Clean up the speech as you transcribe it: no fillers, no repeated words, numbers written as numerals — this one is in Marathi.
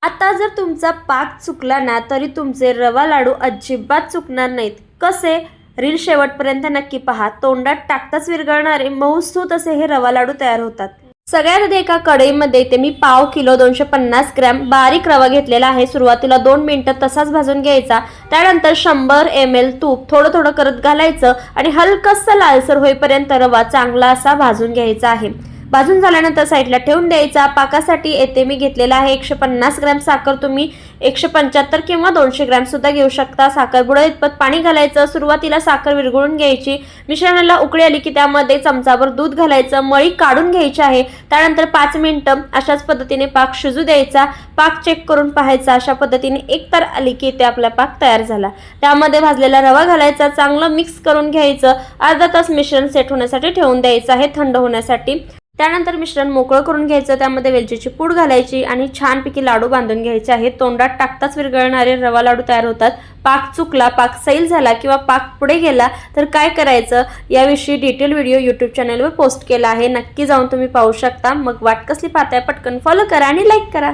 आता जर तुमचा पाक चुकला ना तरी तुमचे रवा लाडू अजिबात चुकणार नाहीत. कसे? रील शेवटपर्यंत नक्की पहा. तोंडात टाकताच विरघळणारे मऊसूत असे हे रवा लाडू तयार होतात. सगळ्यात आधी एका कढईमध्ये इथे मी पाव किलो 250 ग्रॅम बारीक रवा घेतलेला आहे. सुरुवातीला 2 मिनिटं तसाच भाजून घ्यायचा. त्यानंतर 100 ml तूप थोडं थोडं करत घालायचं आणि हलकसा लालसर होईपर्यंत रवा चांगला असा भाजून घ्यायचा आहे. भाजून झाल्यानंतर साईडला ठेवून द्यायचा. पाकासाठी येथे मी घेतलेला आहे 150 ग्रॅम साखर. तुम्ही 175 किंवा 200 ग्रॅम सुद्धा घेऊ शकता. साखर बुडे इतपत पाणी घालायचं. सुरुवातीला साखर विरघळून घ्यायची. मिश्रणाला उकळी आली की त्यामध्ये चमचाभर दूध घालायचं. मळी काढून घ्यायची आहे. त्यानंतर 5 मिनिटं अशाच पद्धतीने पाक शिजू द्यायचा. पाक चेक करून पाहायचा. अशा पद्धतीने एकतर आली की इथे आपला पाक तयार झाला. त्यामध्ये भाजलेला रवा घालायचा. चांगलं मिक्स करून घ्यायचं. अर्धा तास मिश्रण सेट होण्यासाठी ठेवून द्यायचं आहे, थंड होण्यासाठी. त्यानंतर मिश्रण मोकळं करून घ्यायचं. त्यामध्ये वेलचीची पूड घालायची आणि छानपैकी लाडू बांधून घ्यायचे आहेत. तोंडात टाकताच विरघळणारे रवा लाडू तयार होतात. पाक चुकला, पाक सैल झाला किंवा पाक पुढे गेला तर काय करायचं याविषयी डिटेल व्हिडिओ यूट्यूब चॅनलवर पोस्ट केला आहे. नक्की जाऊन तुम्ही पाहू शकता. मग वाट कसली पाहताय? पटकन फॉलो करा आणि लाईक करा.